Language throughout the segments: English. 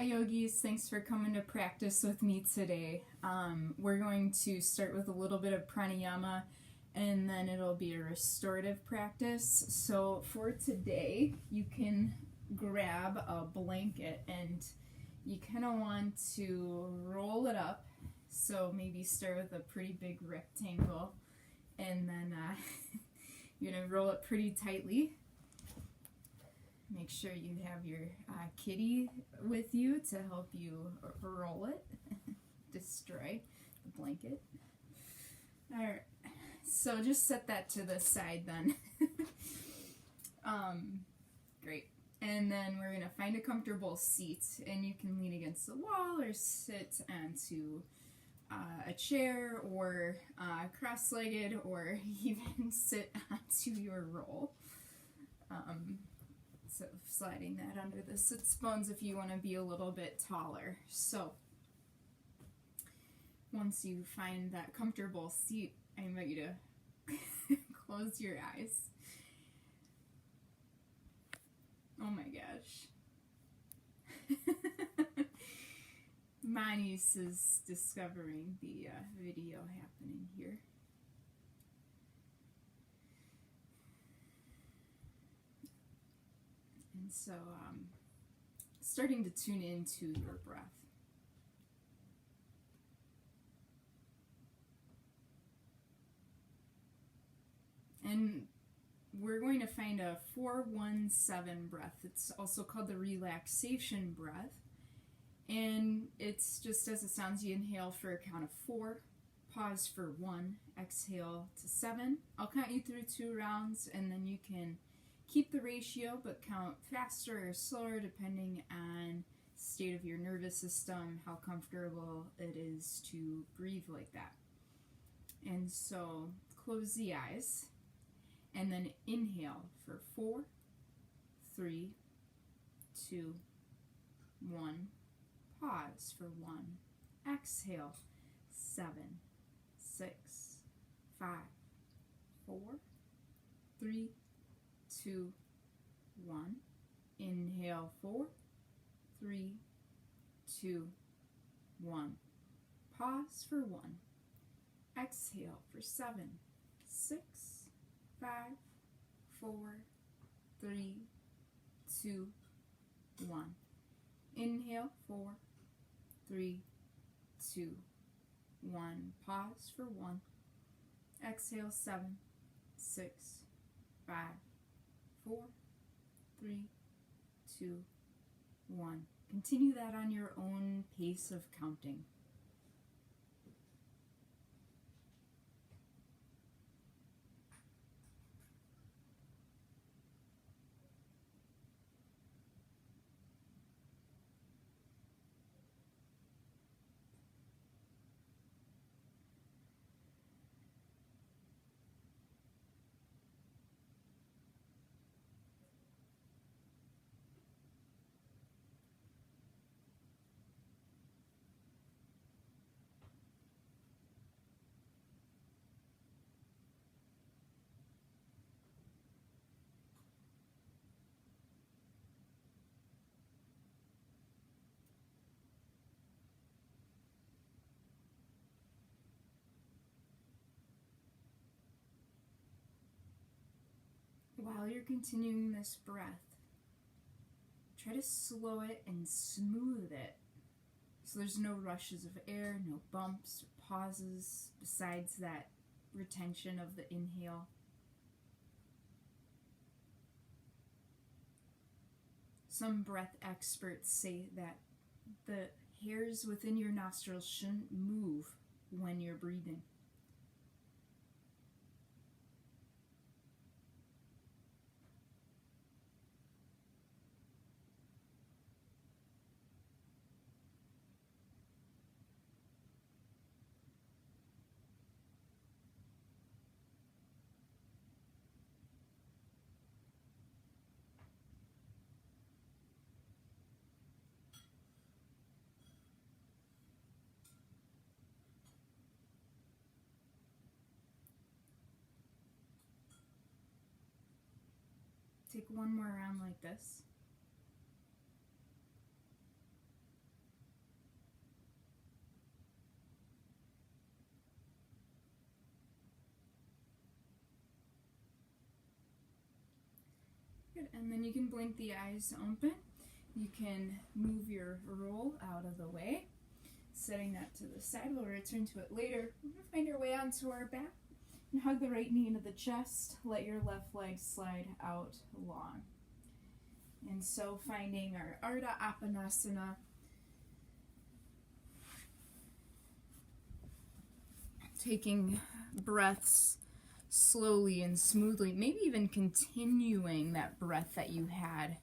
Hi yogis, thanks for coming to practice with me today. We're going to start with a little bit of pranayama and then it'll be a restorative practice. So for today, you can grab a blanket and you kind of want to roll it up. So maybe start with a pretty big rectangle and then you're going to roll it pretty tightly. Make sure you have your kitty with you to help you roll it, destroy the blanket. Alright, so just set that to the side then. Great. And then we're going to find a comfortable seat, and you can lean against the wall or sit onto a chair or cross-legged or even sit onto your roll. So sliding that under the sits bones if you want to be a little bit taller. So once you find that comfortable seat, I invite you to close your eyes. Oh my gosh. Manis is discovering the video happening here. And so, starting to tune into your breath. And we're going to find a 4-1-7 breath. It's also called the relaxation breath. And it's just as it sounds, you inhale for a count of 4, pause for 1, exhale to 7. I'll count you through 2 rounds, and then you can keep the ratio, but count faster or slower depending on state of your nervous system, how comfortable it is to breathe like that. And so close the eyes and then inhale for 4, 3, 2, 1. Pause for 1. Exhale 7, 6, 5, 4, 3, 2, 1. Inhale 4, 3, 2, 1. Pause for 1. Exhale for 7, 6, 5, 4, 3, 2, 1. Inhale 4, 3, 2, 1. Pause for 1. Exhale 7, 6, 5, 4, 3, 2, 1. Continue that on your own pace of counting. While you're continuing this breath, try to slow it and smooth it so there's no rushes of air, no bumps or pauses besides that retention of the inhale. Some breath experts say that the hairs within your nostrils shouldn't move when you're breathing. Take one more round like this. Good, and then you can blink the eyes open. You can move your roll out of the way, setting that to the side. We'll return to it later. We're going to find our way onto our back and hug the right knee into the chest. Let your left leg slide out long. And so finding our Ardha Apanasana. Taking breaths slowly and smoothly, maybe even continuing that breath that you had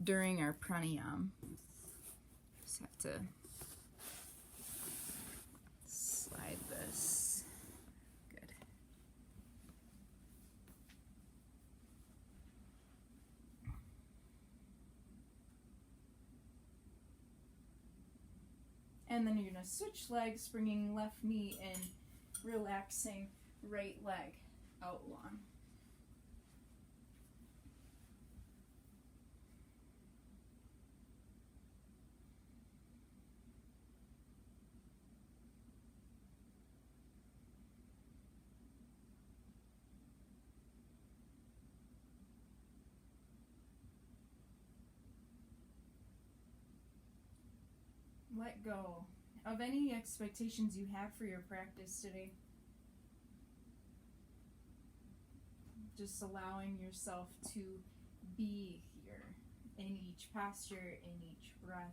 during our pranayama. Just have to slide this. Good. And then you're going to switch legs, bringing left knee in, relaxing right leg out long. Let go of any expectations you have for your practice today. Just allowing yourself to be here in each posture, in each breath.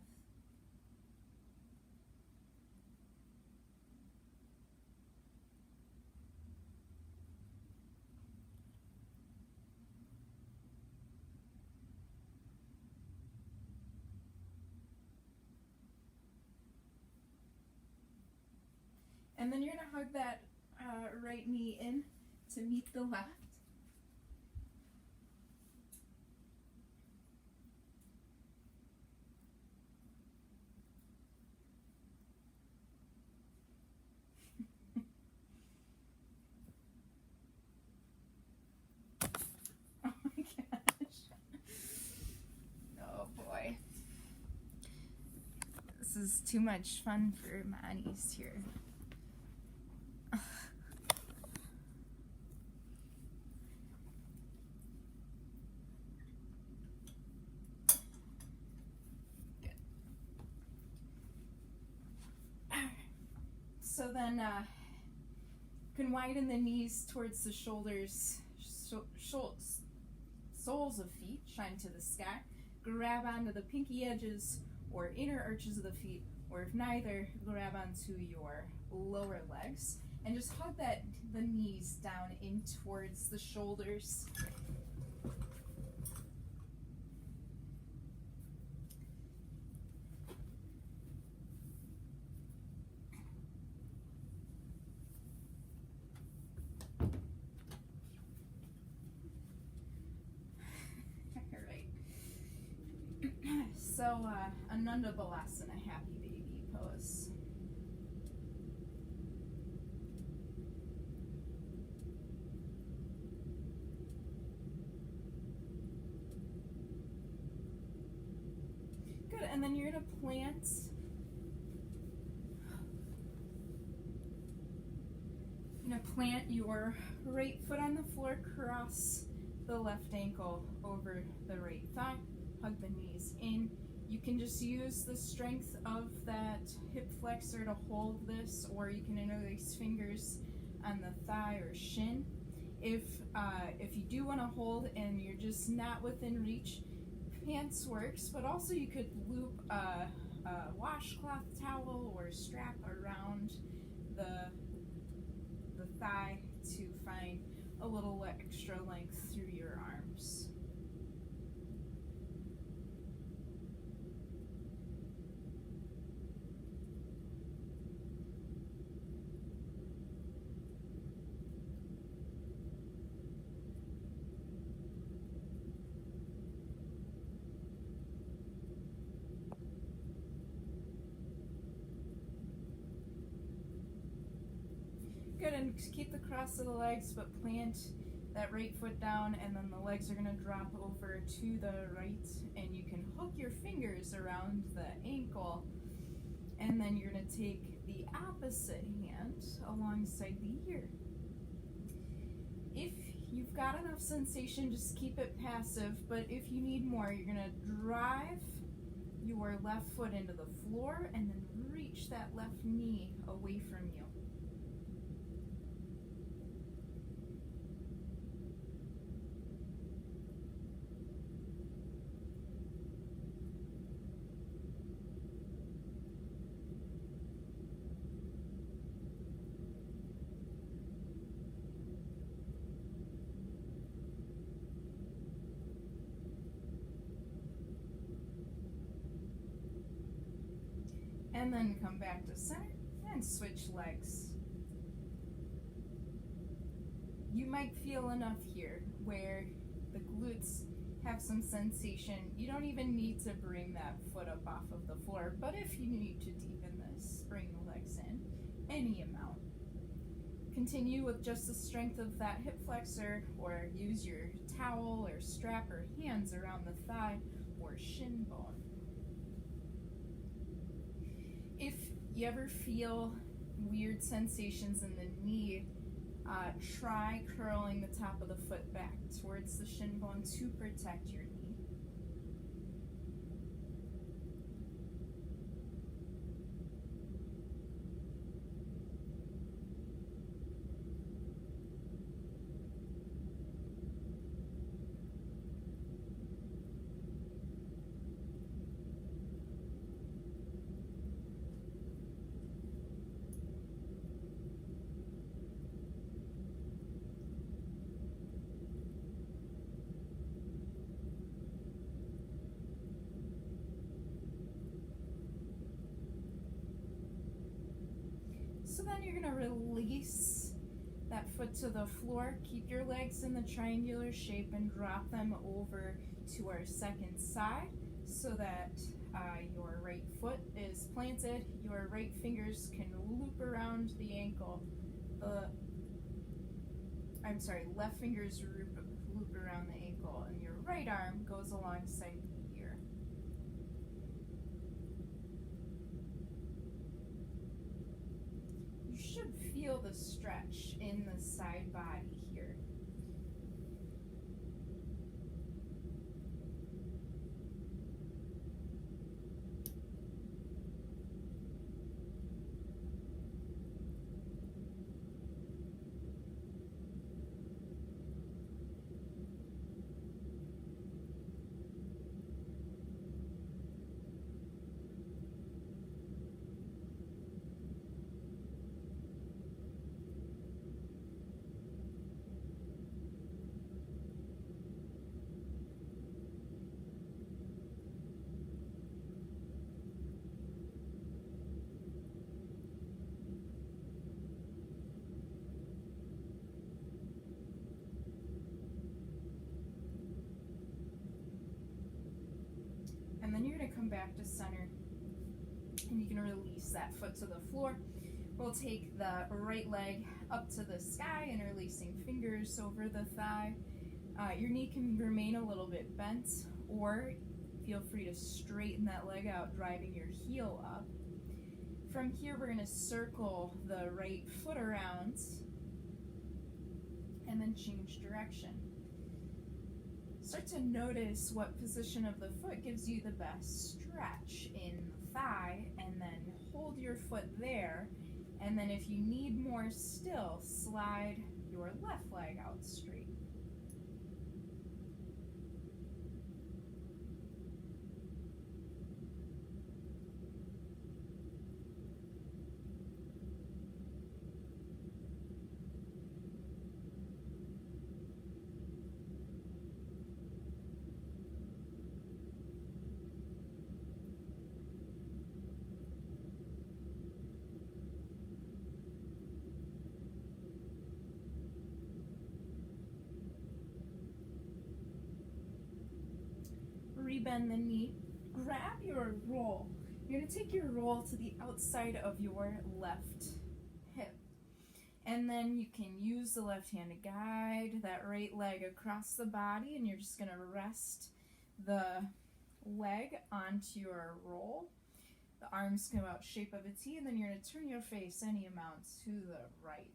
And then you're going to hug that right knee in to meet the left. Oh my gosh. Oh boy. This is too much fun for Mani's here. So then you can widen the knees towards the shoulders, soles of feet, shine to the sky. Grab onto the pinky edges or inner arches of the feet, or if neither, grab onto your lower legs. And just hug the knees down in towards the shoulders. So, Ananda Balasana, happy baby pose. Good, and then you're going to plant. You're going to plant your right foot on the floor, cross the left ankle over the right thigh, hug the knees in. You can just use the strength of that hip flexor to hold this, or you can interlace fingers on the thigh or shin. If you do want to hold and you're just not within reach, pants works, but also you could loop a washcloth towel or strap around the thigh to find a little extra length through your arms. Good, and keep the cross of the legs, but plant that right foot down, and then the legs are going to drop over to the right, and you can hook your fingers around the ankle, and then you're going to take the opposite hand alongside the ear. If you've got enough sensation, just keep it passive, but if you need more, you're gonna drive your left foot into the floor and then reach that left knee away from you. And then come back to center and switch legs. You might feel enough here where the glutes have some sensation. You don't even need to bring that foot up off of the floor, but if you need to deepen this, bring the legs in, any amount. Continue with just the strength of that hip flexor, or use your towel or strap or hands around the thigh or shin bone. If you ever feel weird sensations in the knee, try curling the top of the foot back towards the shin bone to protect your knee. So then you're going to release that foot to the floor. Keep your legs in the triangular shape and drop them over to our second side so that your right foot is planted. Your right fingers can loop around the ankle. Left fingers loop around the ankle, and your right arm goes alongside the ear. You should feel the stretch in the side body here. And then you're going to come back to center, and you can release that foot to the floor. We'll take the right leg up to the sky, interlacing fingers over the thigh. Your knee can remain a little bit bent, or feel free to straighten that leg out, driving your heel up. From here, we're going to circle the right foot around and then change direction. Start to notice what position of the foot gives you the best stretch in the thigh, and then hold your foot there. And then if you need more still, slide your left leg out straight. Rebend the knee, grab your roll. You're going to take your roll to the outside of your left hip. And then you can use the left hand to guide that right leg across the body, and you're just going to rest the leg onto your roll. The arms come out shape of a T, and then you're going to turn your face any amount to the right.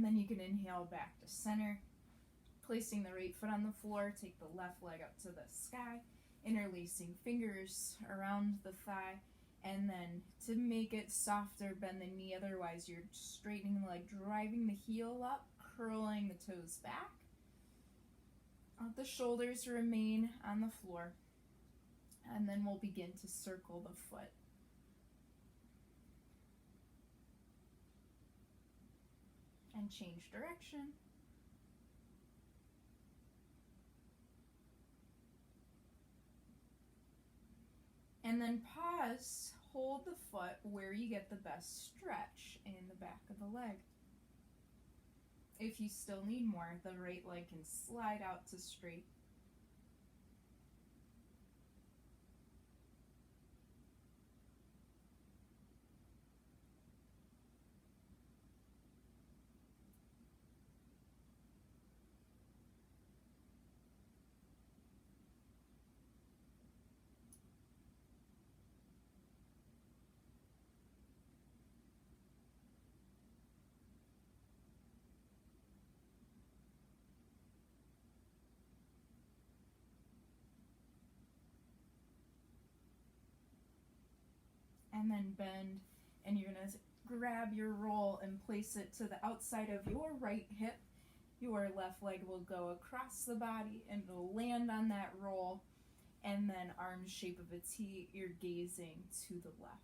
And then you can inhale back to center, placing the right foot on the floor. Take the left leg up to the sky, interlacing fingers around the thigh. And then to make it softer, bend the knee. Otherwise, you're straightening the leg, driving the heel up, curling the toes back. Let the shoulders remain on the floor. And then we'll begin to circle the foot. And change direction. And then pause, hold the foot where you get the best stretch in the back of the leg. If you still need more, the right leg can slide out to straight. And then bend, and you're going to grab your roll and place it to the outside of your right hip. Your left leg will go across the body and it'll land on that roll, and then arm shape of a T, you're gazing to the left.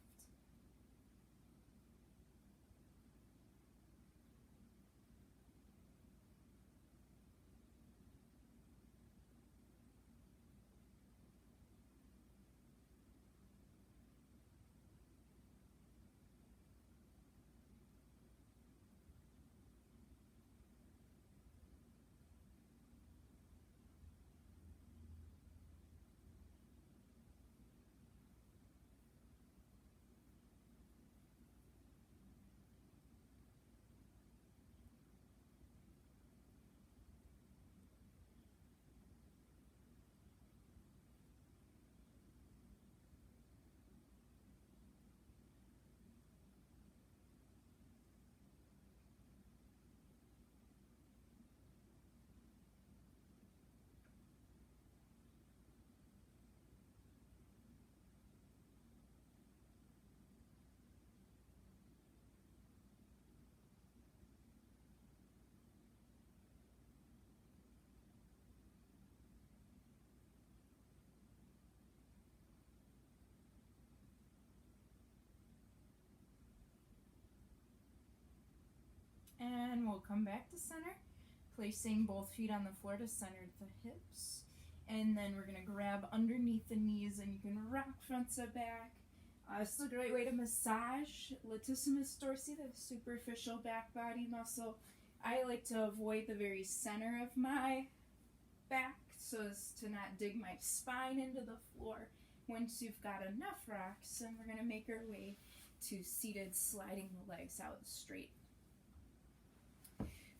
And we'll come back to center, placing both feet on the floor to center the hips. And then we're going to grab underneath the knees, and you can rock front to back. This is a great way to massage latissimus dorsi, the superficial back body muscle. I like to avoid the very center of my back so as to not dig my spine into the floor. Once you've got enough rocks, and we're going to make our way to seated, sliding the legs out straight.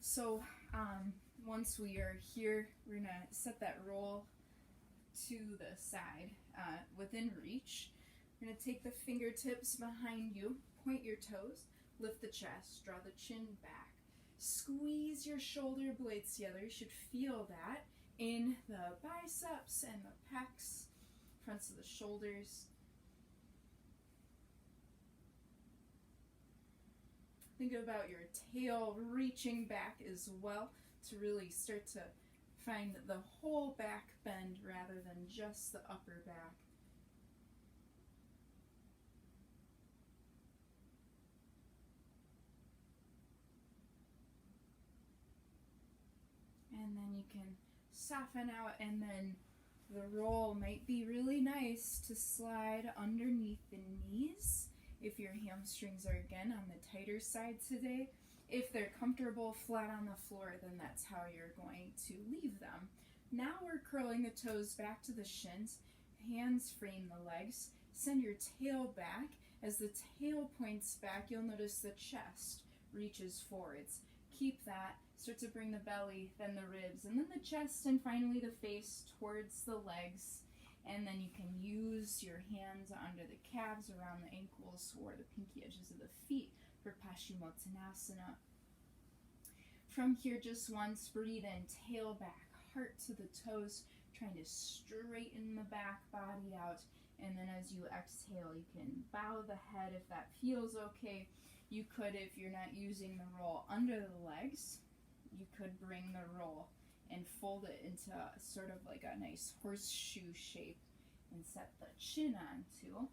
So once we are here, we're going to set that roll to the side within reach. We're going to take the fingertips behind you, point your toes, lift the chest, draw the chin back. Squeeze your shoulder blades together. You should feel that in the biceps and the pecs, fronts of the shoulders. Think about your tail reaching back as well to really start to find the whole back bend rather than just the upper back. And then you can soften out, and then the roll might be really nice to slide underneath the knees. If your hamstrings are again on the tighter side today, if they're comfortable flat on the floor, then that's how you're going to leave them. Now we're curling the toes back to the shins, hands frame the legs, send your tail back. As the tail points back, you'll notice the chest reaches forwards. Keep that, start to bring the belly, then the ribs, and then the chest, and finally the face towards the legs. And then you can use your hands under the calves, around the ankles, or the pinky edges of the feet for Paschimottanasana. From here, just once, breathe in, tail back, heart to the toes, trying to straighten the back body out. And then as you exhale, you can bow the head if that feels okay. You could, if you're not using the roll under the legs, you could bring the roll and fold it into sort of like a nice horseshoe shape and set the chin on too,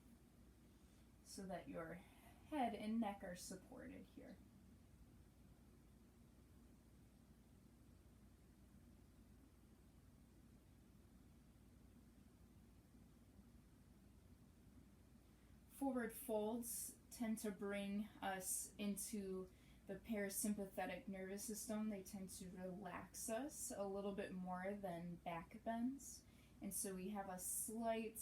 so that your head and neck are supported here. Forward folds tend to bring us into the parasympathetic nervous system. They tend to relax us a little bit more than back bends. And so we have a slight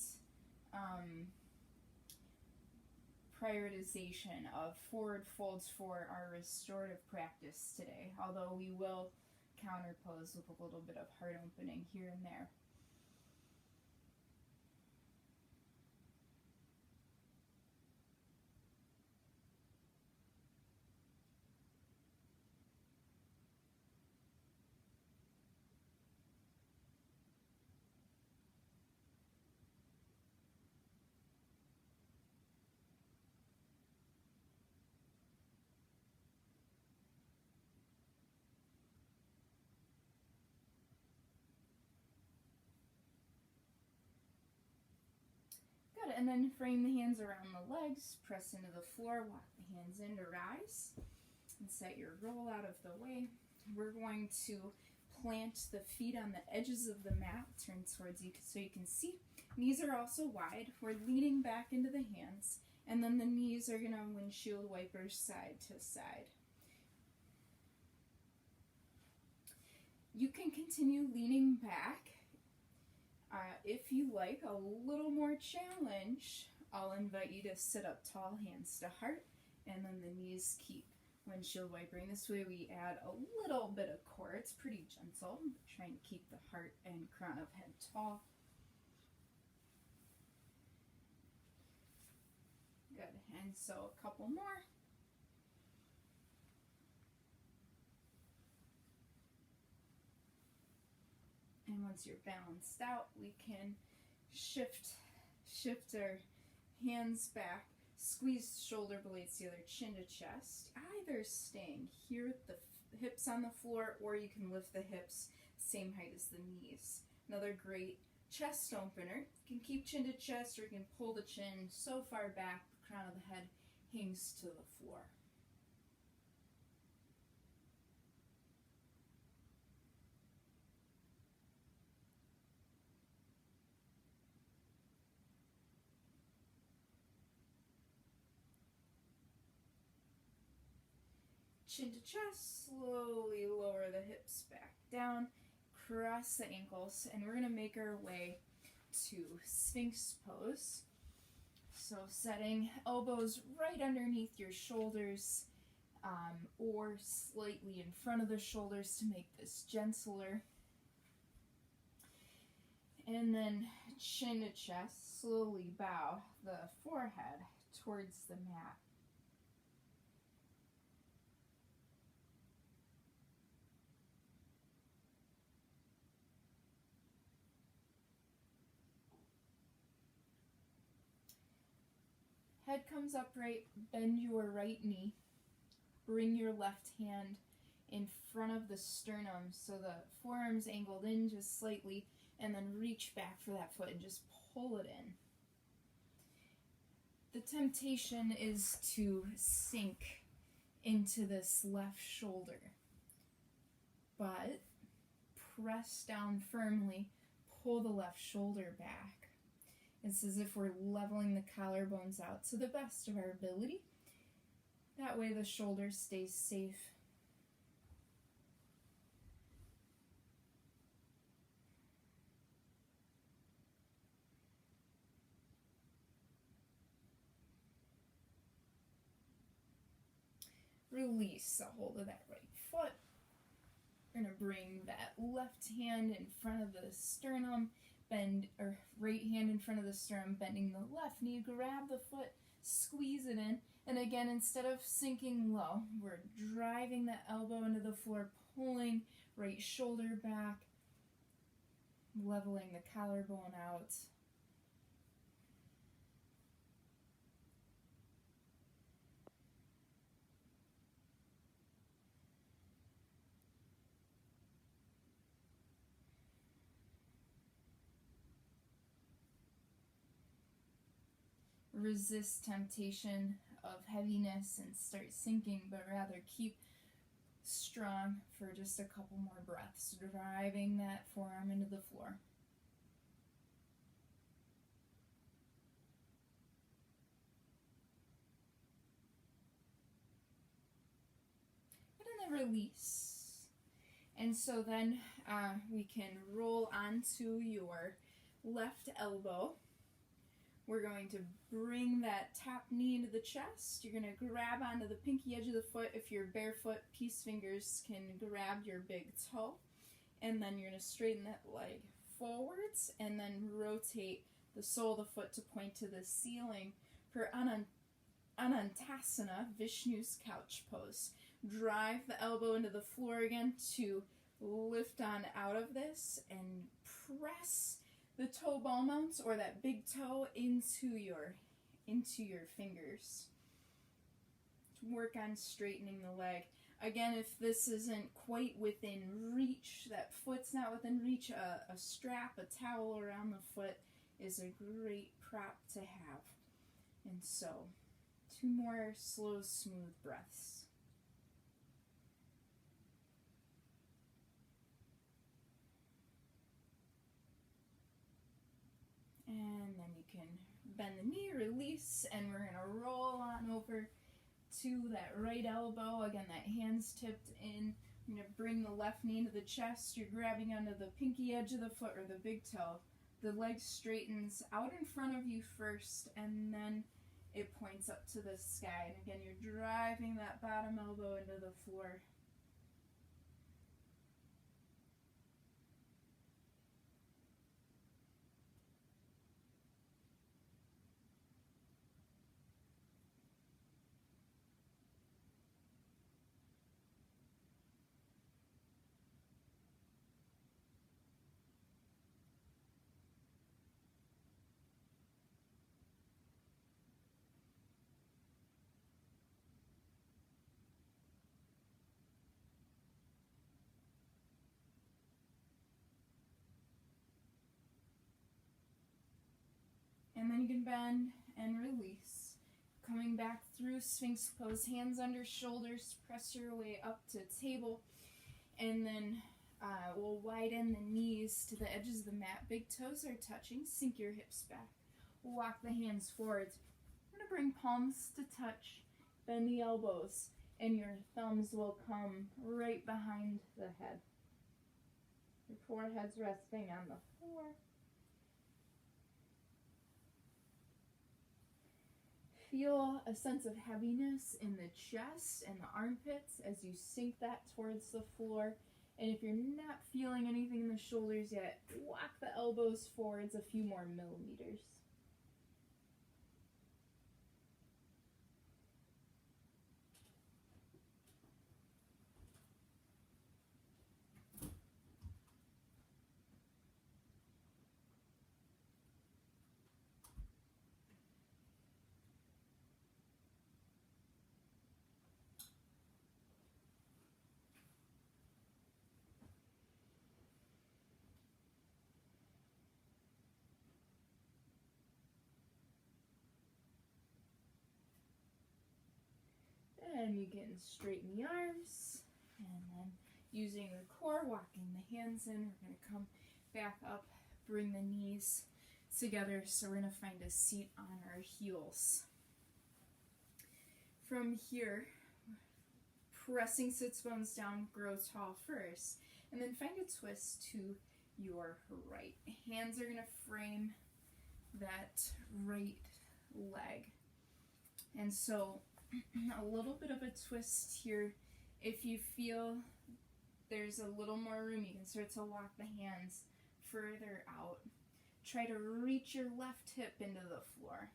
prioritization of forward folds for our restorative practice today, although we will counterpose with a little bit of heart opening here and there. Good, and then frame the hands around the legs, press into the floor, walk the hands in to rise, and set your roll out of the way. We're going to plant the feet on the edges of the mat, turn towards you so you can see. Knees are also wide. We're leaning back into the hands, and then the knees are going to windshield wipers side to side. You can continue leaning back. If you like a little more challenge, I'll invite you to sit up tall, hands to heart, and then the knees keep windshield wipering. This way we add a little bit of core. It's pretty gentle, trying to keep the heart and crown of head tall. Good, and so a couple more. And once you're balanced out, we can shift our hands back, squeeze shoulder blades together, chin to chest, either staying here with the hips on the floor, or you can lift the hips same height as the knees. Another great chest opener. You can keep chin to chest, or you can pull the chin so far back, the crown of the head hangs to the floor. Chin to chest, slowly lower the hips back down, cross the ankles, and we're going to make our way to Sphinx pose. So setting elbows right underneath your shoulders, or slightly in front of the shoulders to make this gentler. And then chin to chest, slowly bow the forehead towards the mat. Head comes upright, bend your right knee. Bring your left hand in front of the sternum so the forearm's angled in just slightly, and then reach back for that foot and just pull it in. The temptation is to sink into this left shoulder, but press down firmly, pull the left shoulder back. It's as if we're leveling the collarbones out to the best of our ability. That way the shoulder stays safe. Release a hold of that right foot. We're going to bring that left hand in front of the sternum, bend, or right hand in front of the sternum, bending the left knee, grab the foot, squeeze it in, and again, instead of sinking low, we're driving the elbow into the floor, pulling right shoulder back, leveling the collarbone out. Resist temptation of heaviness and start sinking, but rather keep strong for just a couple more breaths, driving that forearm into the floor. And then release. And so then we can roll onto your left elbow. We're going to bring that top knee into the chest. You're going to grab onto the pinky edge of the foot. If you're barefoot, peace fingers can grab your big toe. And then you're going to straighten that leg forwards and then rotate the sole of the foot to point to the ceiling for Anantasana, Vishnu's couch pose. Drive the elbow into the floor again to lift on out of this and press the toe ball mounts or that big toe into your fingers. Work on straightening the leg. Again, if this isn't quite within reach, that foot's not within reach, a strap, a towel around the foot is a great prop to have. And so, 2 more slow, smooth breaths. And then you can bend the knee, release, and we're going to roll on over to that right elbow. Again, that hand's tipped in. I'm going to bring the left knee into the chest. You're grabbing onto the pinky edge of the foot or the big toe. The leg straightens out in front of you first, and then it points up to the sky. And again, you're driving that bottom elbow into the floor. And then you can bend and release. Coming back through Sphinx pose, hands under shoulders, press your way up to table. And then we'll widen the knees to the edges of the mat. Big toes are touching. Sink your hips back. Walk the hands forward. I'm going to bring palms to touch. Bend the elbows. And your thumbs will come right behind the head. Your forehead's resting on the floor. Feel a sense of heaviness in the chest and the armpits as you sink that towards the floor. And if you're not feeling anything in the shoulders yet, walk the elbows forwards a few more millimeters. And you can straighten the arms, and then using the core, walking the hands in, we're going to come back up, bring the knees together, so we're going to find a seat on our heels. From here, pressing sits bones down, grow tall first, and then find a twist to your right. Hands are going to frame that right leg. And so a little bit of a twist here. If you feel there's a little more room, you can start to walk the hands further out. Try to reach your left hip into the floor.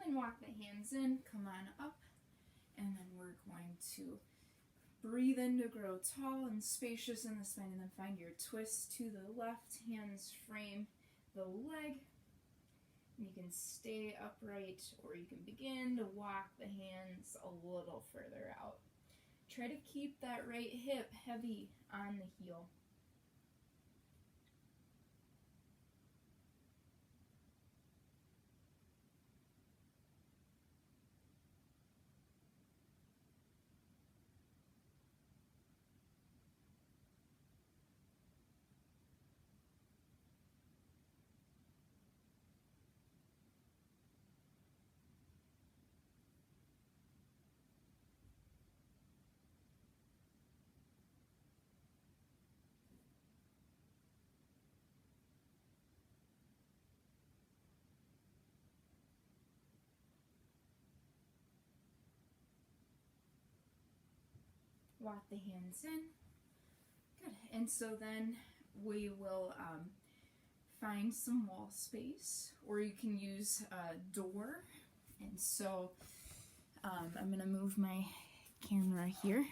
and walk the hands in, come on up, and then we're going to breathe in to grow tall and spacious in the spine, and then find your twist to the left. Hands frame the leg. You can stay upright, or you can begin to walk the hands a little further out. Try to keep that right hip heavy on the heel. Walk the hands in. Good. And so then we will find some wall space, or you can use a door. And so I'm going to move my camera here.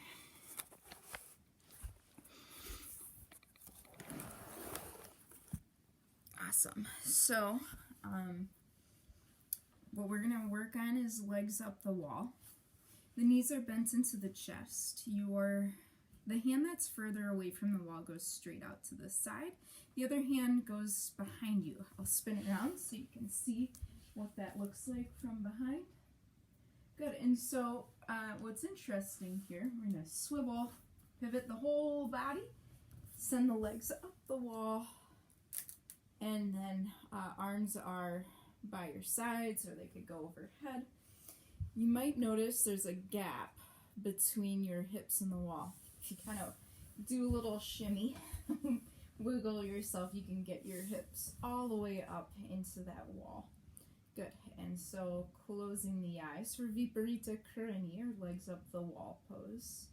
Awesome. So what we're going to work on is legs up the wall. The knees are bent into the chest. The hand that's further away from the wall goes straight out to the side. The other hand goes behind you. I'll spin it around so you can see what that looks like from behind. Good. And so what's interesting here, we're going to swivel, pivot the whole body, send the legs up the wall, and then arms are by your sides, or they could go overhead. You might notice there's a gap between your hips and the wall. If you kind of do a little shimmy, wiggle yourself, you can get your hips all the way up into that wall. Good. And so closing the eyes for Viparita Karani, or legs up the wall pose.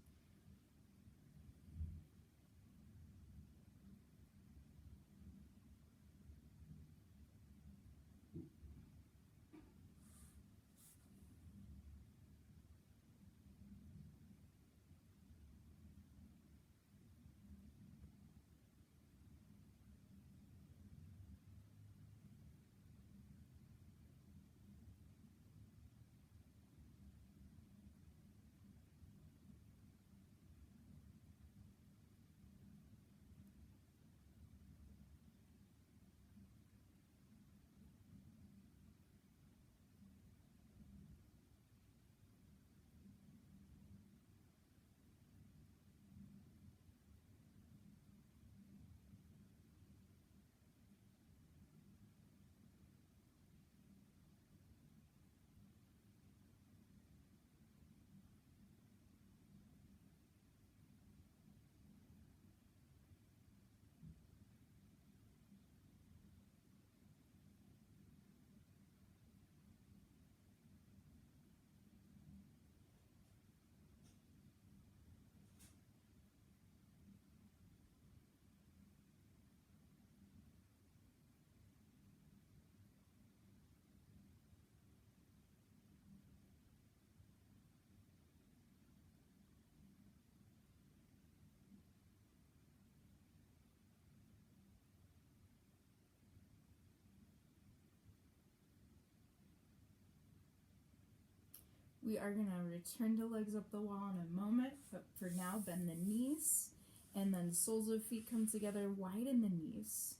We are going to return to legs up the wall in a moment, but for now, bend the knees, and then soles of feet come together, widen the knees.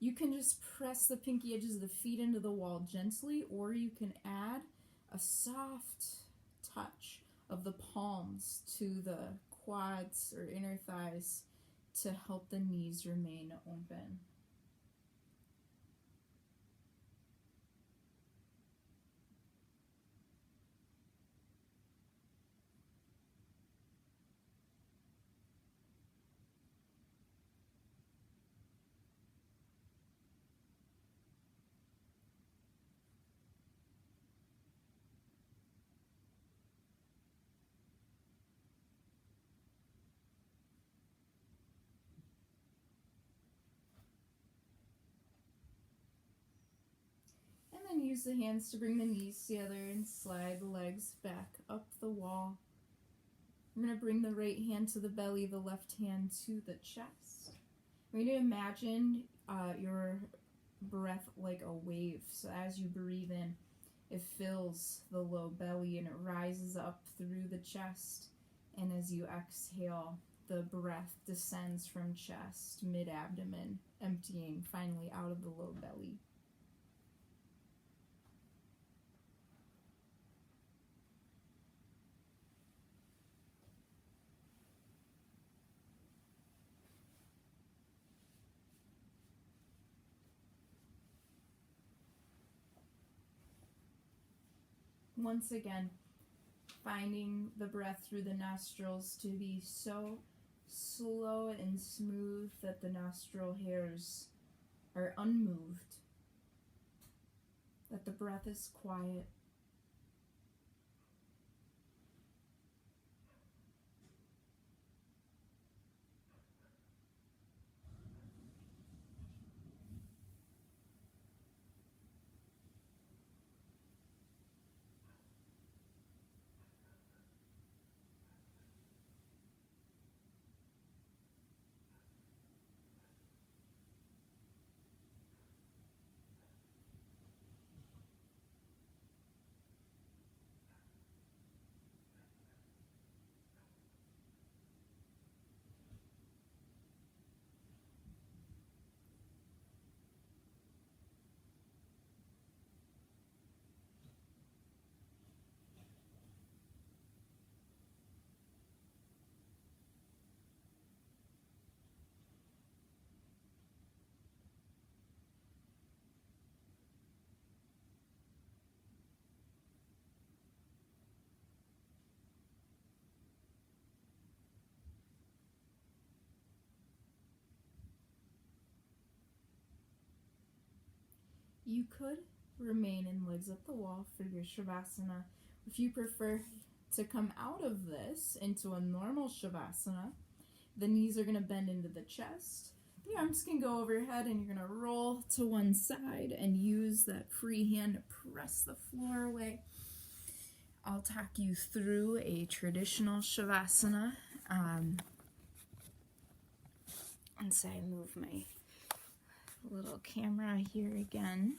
You can just press the pinky edges of the feet into the wall gently, or you can add a soft touch of the palms to the quads or inner thighs to help the knees remain open. use the hands to bring the knees together and slide the legs back up the wall. I'm going to bring the right hand to the belly, the left hand to the chest. I'm going to imagine your breath like a wave. So as you breathe in, it fills the low belly and it rises up through the chest. And as you exhale, the breath descends from chest, mid-abdomen, emptying finally out of the low belly. Once again, finding the breath through the nostrils to be so slow and smooth that the nostril hairs are unmoved, that the breath is quiet. You could remain in legs at the wall for your Shavasana. If you prefer to come out of this into a normal Shavasana, the knees are going to bend into the chest. The arms can go overhead and you're going to roll to one side and use that free hand to press the floor away. I'll talk you through a traditional Shavasana. And so I move my little camera here again.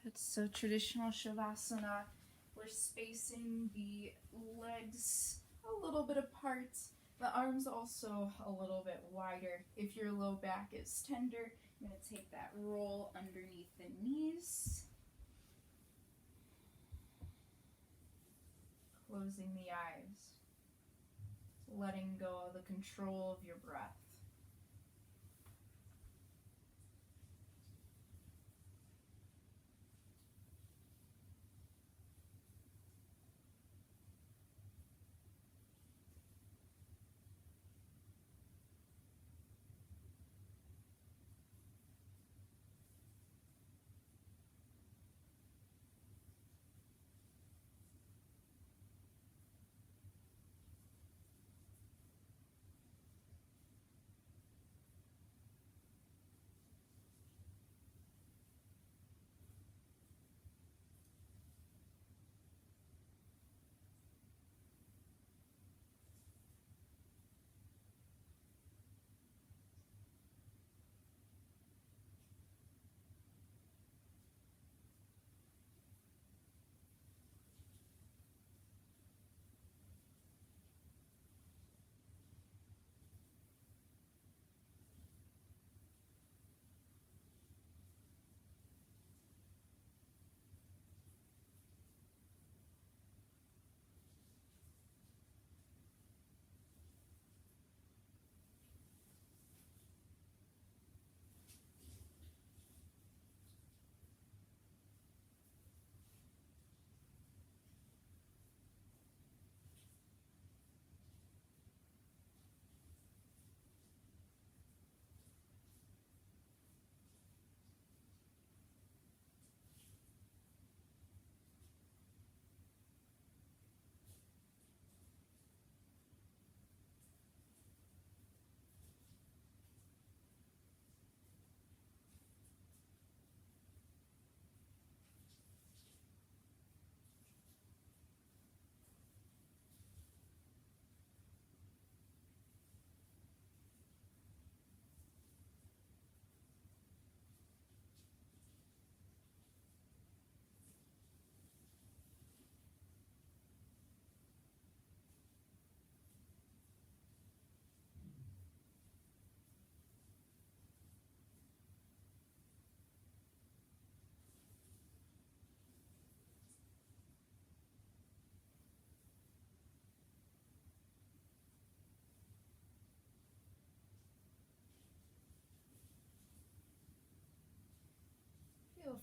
It's so traditional Shavasana. We're spacing the legs a little bit apart. The arms also a little bit wider. If your low back is tender, I'm going to take that roll underneath the knees. Closing the eyes. Letting go of the control of your breath.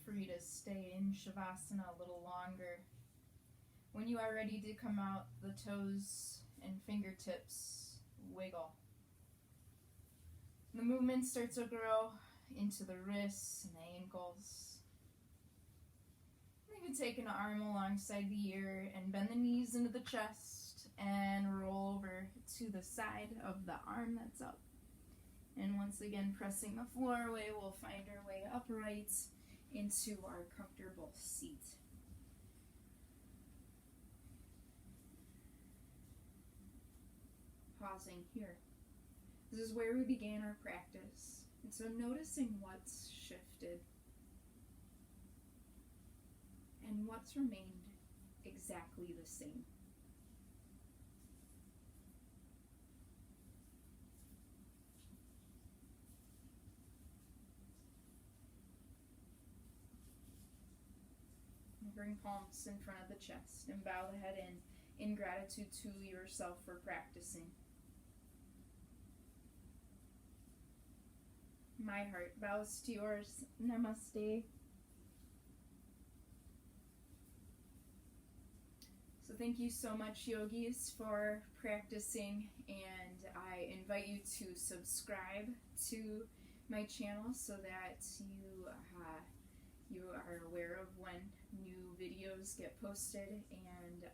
free to stay in Shavasana a little longer. When you are ready to come out, the toes and fingertips wiggle. The movement starts to grow into the wrists and the ankles. You can take an arm alongside the ear and bend the knees into the chest and roll over to the side of the arm that's up. And once again, pressing the floor away, we'll find our way upright into our comfortable seat. Pausing here. This is where we began our practice. And so noticing what's shifted and what's remained exactly the same. Bring palms in front of the chest and bow the head in gratitude to yourself for practicing. My heart bows to yours. Namaste. So thank you so much, yogis, for practicing, and I invite you to subscribe to my channel so that you are aware of when new videos get posted, and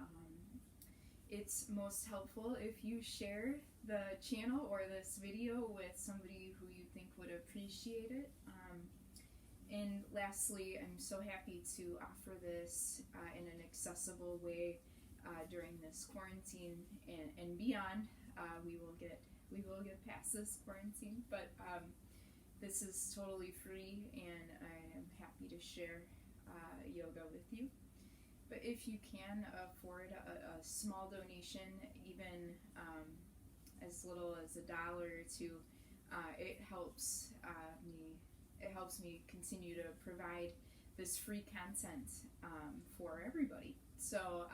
it's most helpful if you share the channel or this video with somebody who you think would appreciate it. And lastly, I'm so happy to offer this in an accessible way during this quarantine and beyond. We will get past this quarantine, but this is totally free, and I am happy to share yoga with you. But if you can afford a small donation, even as little as $1 or $2, it helps me continue to provide this free content for everybody. So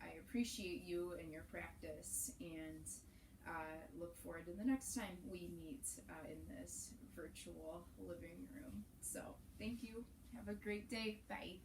I appreciate you and your practice, and look forward to the next time we meet in this virtual living room. So thank you. Have a great day. Bye.